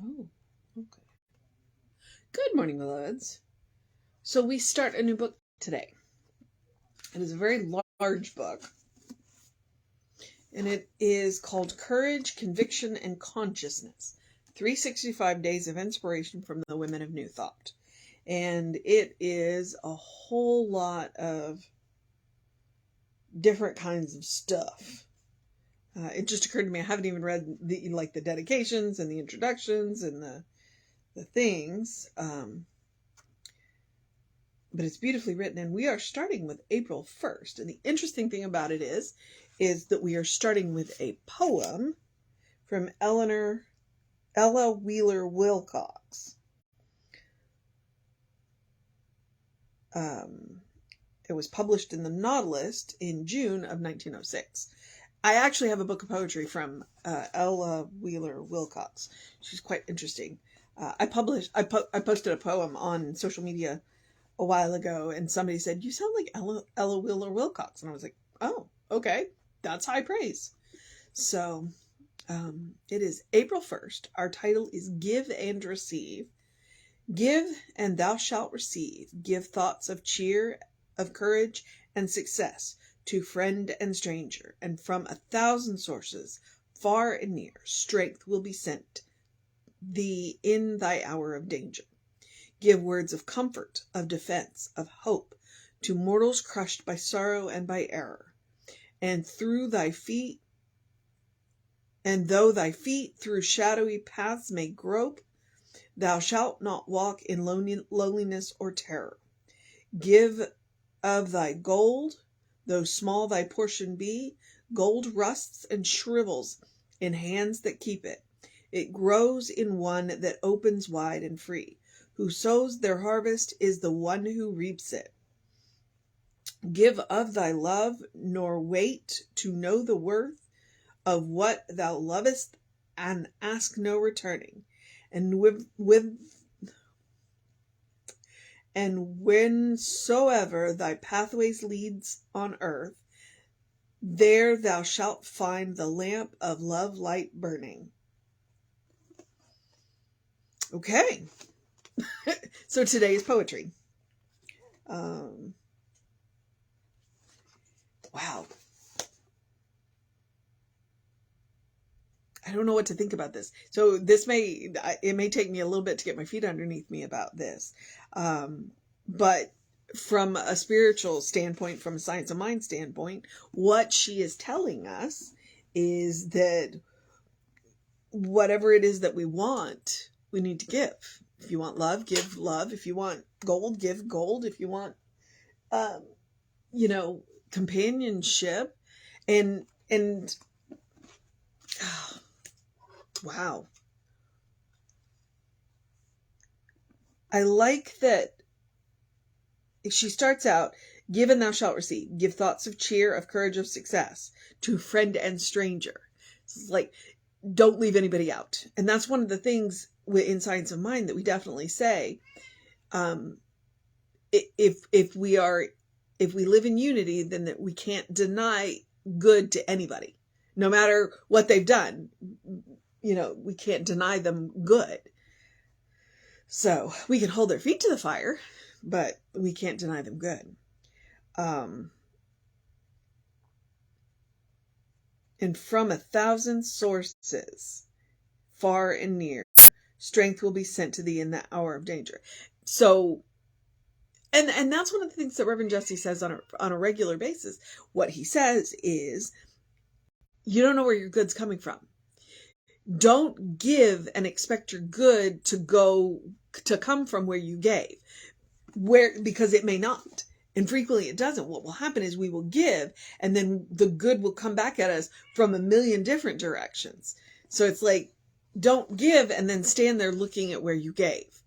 Oh, okay. Good morning, beloveds. So we start a new book today. It is a very large book, and it is called Courage, Conviction, and Consciousness, 365 Days of Inspiration from the Women of New Thought. And it is a whole lot of different kinds of stuff. It just occurred to me I haven't even read the dedications and the introductions and the things. But it's beautifully written, and we are starting with April 1st. And the interesting thing about it is that we are starting with a poem from Ella Wheeler Wilcox. It was published in the Nautilus in June of 1906. I actually have a book of poetry from Ella Wheeler Wilcox. She's quite interesting. I posted a poem on social media a while ago, and somebody said, "You sound like Ella Wheeler Wilcox," and I was like, "Oh, okay, that's high praise." So it is April 1st. Our title is Give and Receive. Give, and thou shalt receive. Give thoughts of cheer, of courage, and success to friend and stranger, and from 1,000 sources, far and near, strength will be sent thee in thy hour of danger. Give words of comfort, of defense, of hope, to mortals crushed by sorrow and by error. And though thy feet through shadowy paths may grope, thou shalt not walk in loneliness or terror. Give of thy gold, though small thy portion be. Gold rusts and shrivels in hands that keep it. It grows in one that opens wide and free. Who sows their harvest is the one who reaps it. Give of thy love, nor wait to know the worth of what thou lovest, and ask no returning. And whensoever thy pathways leads on earth, there thou shalt find the lamp of love light burning. Okay. So today's poetry. Wow. I don't know what to think about this. So it may take me a little bit to get my feet underneath me about this. But from a spiritual standpoint, from a science of mind standpoint, what she is telling us is that whatever it is that we want, we need to give. If you want love, give love. If you want gold, give gold. If you want, companionship and wow. I like that she starts out, give and thou shalt receive. Give thoughts of cheer, of courage, of success to friend and stranger. It's like, don't leave anybody out. And that's one of the things in Science of Mind that we definitely say. If we live in unity, then that we can't deny good to anybody, no matter what they've done. We can't deny them good. So we can hold their feet to the fire, but we can't deny them good. And from 1,000 sources, far and near, strength will be sent to thee in the hour of danger. So, and that's one of the things that Reverend Jesse says on a regular basis. What he says is, you don't know where your good's coming from. Don't give and expect your good to come from where you gave, because it may not. And frequently it doesn't. What will happen is we will give, and then the good will come back at us from a million different directions. So it's like, don't give and then stand there looking at where you gave.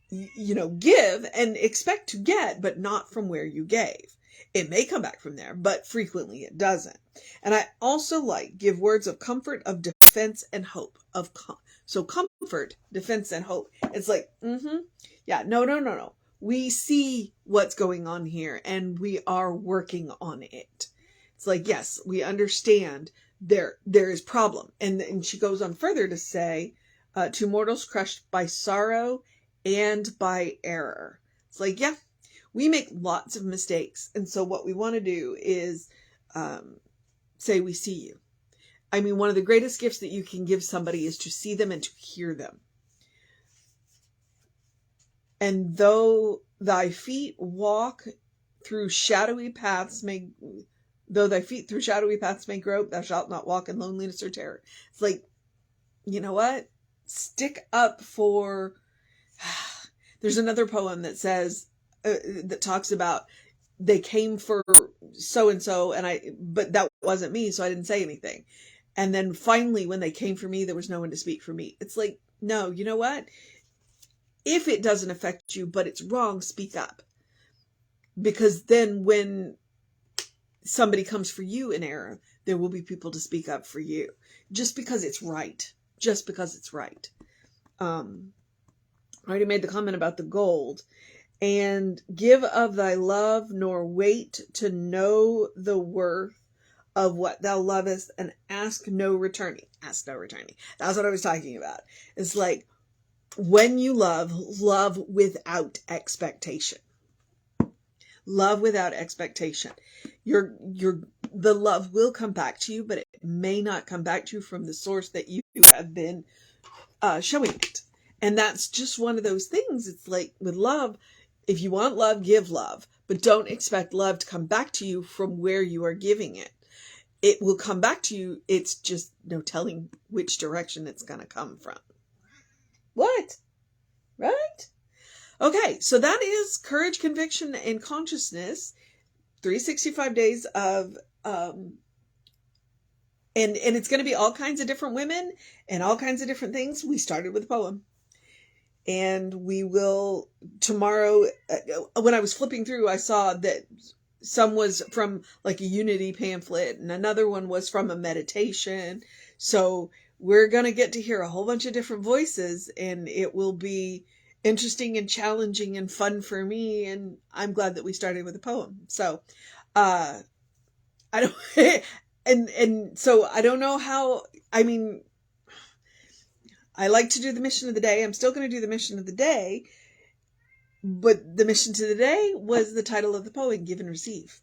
Give and expect to get, but not from where you gave. It may come back from there, but frequently it doesn't. And I also give words of comfort, of defense, and hope. So comfort, defense, and hope. It's like, yeah, no. We see what's going on here, and we are working on it. It's like, yes, we understand there is problem. And she goes on further to say, To mortals crushed by sorrow and by error. It's like, yeah, we make lots of mistakes. And so what we want to do is say, we see you. I mean, one of the greatest gifts that you can give somebody is to see them and to hear them. And though thy feet through shadowy paths may grope, thou shalt not walk in loneliness or terror. It's like, you know what? Stick up for... There's another poem that says, that talks about, they came for so-and-so, but that wasn't me, so I didn't say anything. And then finally, when they came for me, there was no one to speak for me. It's like, no, you know what? If it doesn't affect you, but it's wrong, speak up. Because then when somebody comes for you in error, there will be people to speak up for you. Just because it's right. Just because it's right. I already made the comment about the gold. And give of thy love, nor wait to know the worth of what thou lovest, and ask no returning. Ask no returning. That's what I was talking about. It's like, when you love without expectation. Love without expectation. The love will come back to you, but it may not come back to you from the source that you have been showing it. And that's just one of those things. It's like with love, if you want love, give love, but don't expect love to come back to you from where you are giving it. It will come back to you. It's just no telling which direction it's going to come from. What? Right? Okay, so that is Courage, Conviction, and Consciousness. 365 days of, and it's going to be all kinds of different women and all kinds of different things. We started with a poem. And we will tomorrow, when I was flipping through, I saw that some was from like a unity pamphlet and another one was from a meditation. So we're going to get to hear a whole bunch of different voices, and it will be interesting and challenging and fun for me. And I'm glad that we started with a poem. So, I don't, and so I don't know how, I mean, I like to do the mission of the day. I'm still going to do the mission of the day. But the mission to the day was the title of the poem, Give and Receive.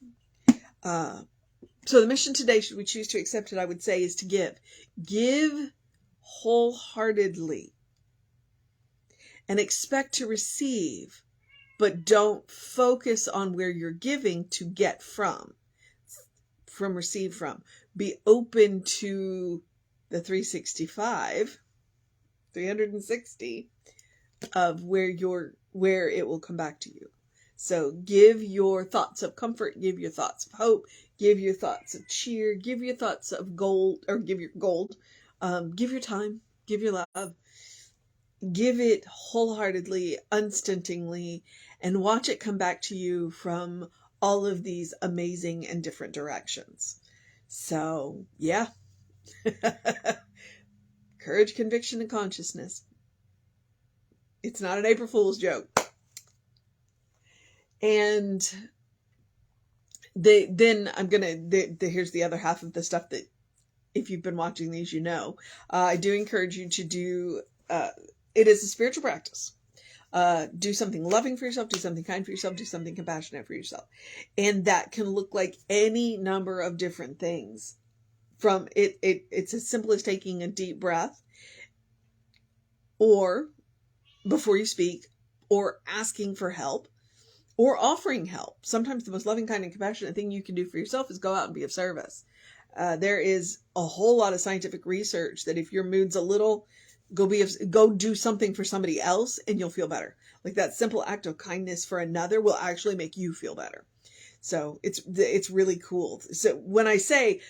So the mission today, should we choose to accept it, I would say, is to give. Give wholeheartedly. And expect to receive. But don't focus on where you're giving to get from receive from. Be open to the 360 of where it will come back to you. So give your thoughts of comfort, give your thoughts of hope, give your thoughts of cheer, give your thoughts of gold, or give your gold, give your time, give your love, give it wholeheartedly, unstintingly, and watch it come back to you from all of these amazing and different directions. So, yeah. Courage, Conviction, and Consciousness. It's not an April Fool's joke. And then I'm going to, here's the other half of the stuff that, if you've been watching these, you know. I do encourage you to do, it is a spiritual practice. Do something loving for yourself, do something kind for yourself, do something compassionate for yourself. And that can look like any number of different things. From it's as simple as taking a deep breath, or before you speak, or asking for help, or offering help. Sometimes the most loving, kind, and compassionate thing you can do for yourself is go out and be of service. There is a whole lot of scientific research that if your mood's a little, go do something for somebody else and you'll feel better. Like that simple act of kindness for another will actually make you feel better. So it's really cool. So when I say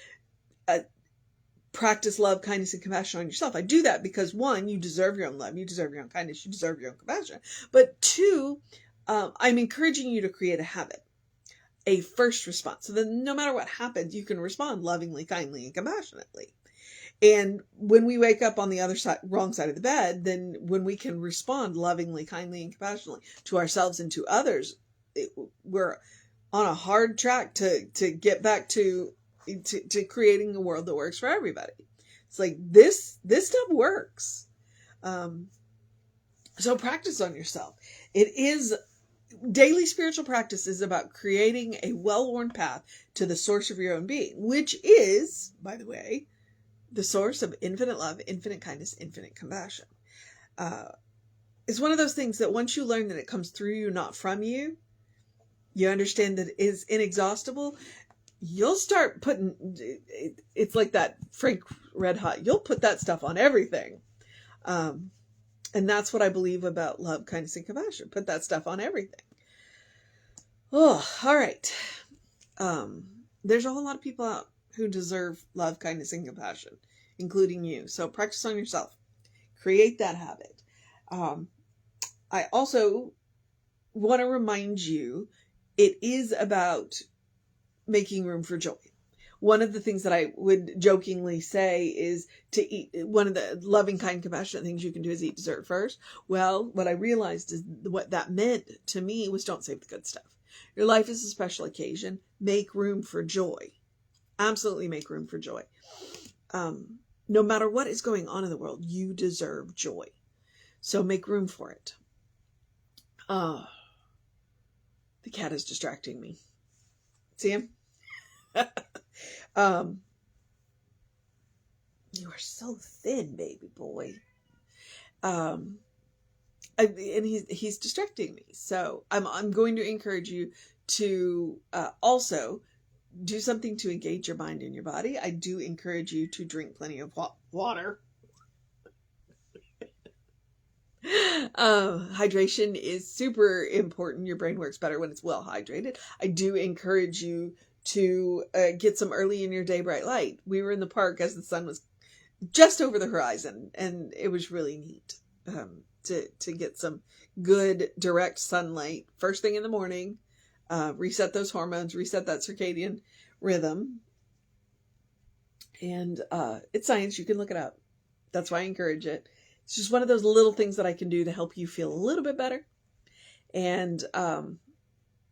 practice love, kindness, and compassion on yourself, I do that because, one, you deserve your own love, you deserve your own kindness, you deserve your own compassion. But two, I'm encouraging you to create a habit, a first response. So that no matter what happens, you can respond lovingly, kindly, and compassionately. And when we wake up on the other side, wrong side of the bed, then when we can respond lovingly, kindly, and compassionately to ourselves and to others, we're on a hard track to get back to creating a world that works for everybody. It's like this stuff works. So practice on yourself. Daily spiritual practice is about creating a well-worn path to the source of your own being, which is, by the way, the source of infinite love, infinite kindness, infinite compassion. It's one of those things that once you learn that it comes through you, not from you, you understand that it is inexhaustible, you'll start putting, it's like that Frank Red Hot, you'll put that stuff on everything. And that's what I believe about love, kindness, and compassion. Put that stuff on everything. Oh, all right. There's a whole lot of people out who deserve love, kindness, and compassion, including you. So practice on yourself. Create that habit. I also want to remind you, it is about making room for joy. One of the things that I would jokingly say is to eat. One of the loving, kind, compassionate things you can do is eat dessert first. Well, what I realized is what that meant to me was don't save the good stuff. Your life is a special occasion. Make room for joy. Absolutely make room for joy. No matter what is going on in the world, you deserve joy. So make room for it. The cat is distracting me. See him? You are so thin, baby boy. And he's distracting me. So I'm going to encourage you to also do something to engage your mind and your body. I do encourage you to drink plenty of water. Hydration is super important. Your brain works better when it's well hydrated. I do encourage you to get some early in your day bright light. We were in the park as the sun was just over the horizon, and it was really neat to get some good direct sunlight first thing in the morning. Reset those hormones, reset that circadian rhythm. And it's science. You can look it up. That's why I encourage it. It's just one of those little things that I can do to help you feel a little bit better. And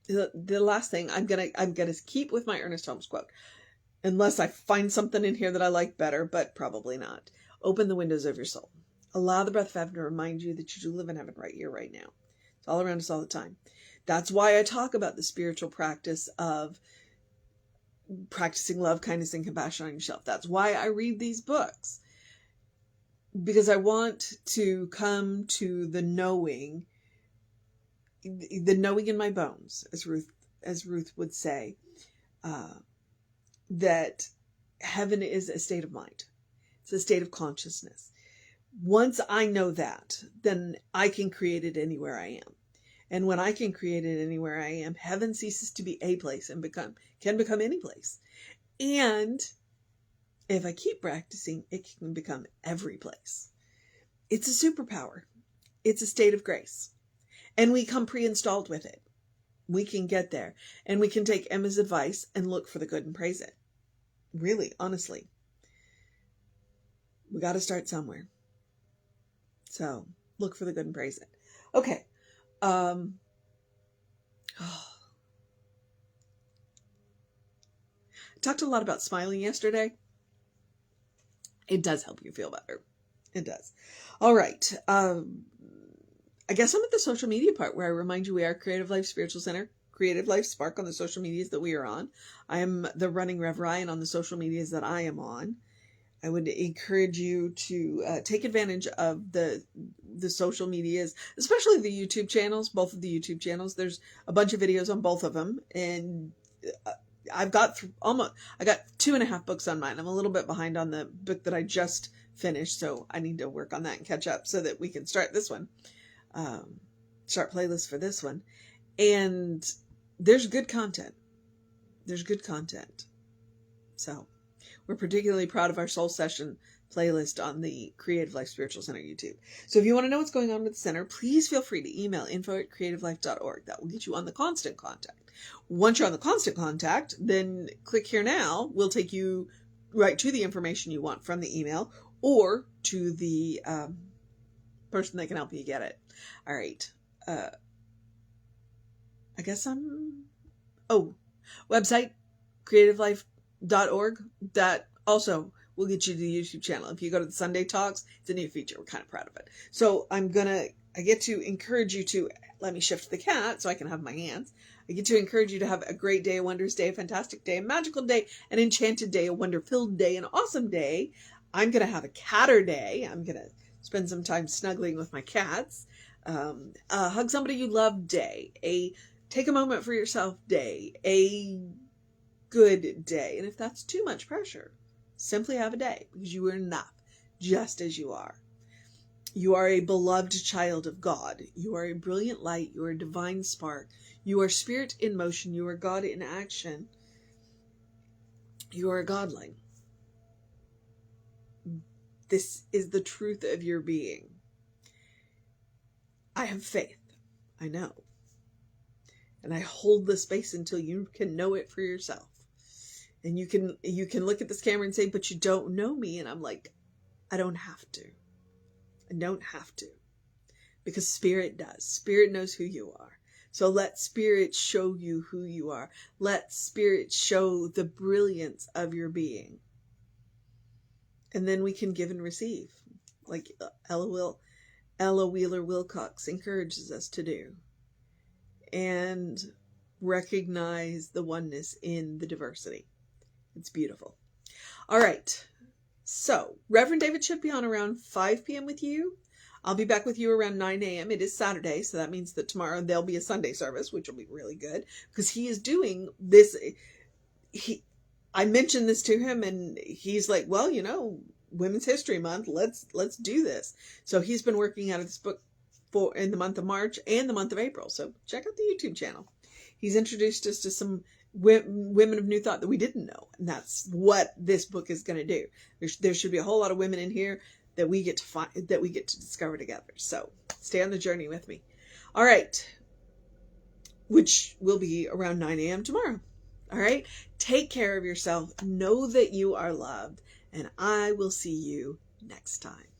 the last thing I'm gonna keep with my Ernest Holmes quote, unless I find something in here that I like better, but probably not. Open the windows of your soul. Allow the breath of heaven to remind you that you do live in heaven right here, right now. It's all around us all the time. That's why I talk about the spiritual practice of practicing love, kindness, and compassion on yourself. That's why I read these books. Because I want to come to the knowing in my bones, as Ruth would say, that heaven is a state of mind. It's a state of consciousness. Once I know that, then I can create it anywhere I am. And when I can create it anywhere I am, heaven ceases to be a place and can become any place. And if I keep practicing, it can become every place. It's a superpower. It's a state of grace. And we come pre-installed with it. We can get there. And we can take Emma's advice and look for the good and praise it. Really, honestly. We got to start somewhere. So, look for the good and praise it. Okay. I talked a lot about smiling yesterday. It does help you feel better. It does. All right. I guess I'm at the social media part where I remind you we are Creative Life Spiritual Center, Creative Life Spark on the social medias that we are on. I am the running Rev Ryan on the social medias that I am on. I would encourage you to take advantage of the social medias, especially the YouTube channels, both of the YouTube channels. There's a bunch of videos on both of them, and I got 2.5 books on mine. I'm a little bit behind on the book that I just finished, so I need to work on that and catch up so that we can start this one. Start playlists for this one. And there's good content. So we're particularly proud of our Soul Session playlist on the Creative Life Spiritual Center YouTube. So if you want to know what's going on with the center, please feel free to email info@creativelife.org. That will get you on the constant contact. Once you're on the constant contact, then click here now. We'll take you right to the information you want from the email or to the person that can help you get it. All right. I guess website, creativelife.org. That also we'll get you to the YouTube channel. If you go to the Sunday Talks, it's a new feature. We're kind of proud of it. So I get to encourage you to, let me shift the cat so I can have my hands. I get to encourage you to have a great day, a wondrous day, a fantastic day, a magical day, an enchanted day, a wonder-filled day, an awesome day. I'm going to have a catter day. I'm going to spend some time snuggling with my cats. Hug somebody you love day. Take a moment for yourself day. A good day. And if that's too much pressure, simply have a day, because you are enough just as you are. You are a beloved child of God. You are a brilliant light. You are a divine spark. You are spirit in motion. You are God in action. You are a godling. This is the truth of your being. I have faith. I know. And I hold the space until you can know it for yourself. And you can look at this camera and say, but you don't know me. And I'm like, I don't have to. I don't have to. Because Spirit does. Spirit knows who you are. So let Spirit show you who you are. Let Spirit show the brilliance of your being. And then we can give and receive. Like Ella Wheeler Wilcox encourages us to do. And recognize the oneness in the diversity. It's beautiful. All right. So, Reverend David should be on around 5 p.m. with you. I'll be back with you around 9 a.m. It is Saturday, so that means that tomorrow there'll be a Sunday service, which will be really good, because he is doing this. I mentioned this to him, and he's like, well, Women's History Month, let's do this. So he's been working out of this book in the month of March and the month of April. So check out the YouTube channel. He's introduced us to some women of New Thought that we didn't know. And that's what this book is going to do. There should be a whole lot of women in here that we get to find, that we get to discover together. So stay on the journey with me. All right. Which will be around 9 a.m. tomorrow. All right. Take care of yourself. Know that you are loved. And I will see you next time.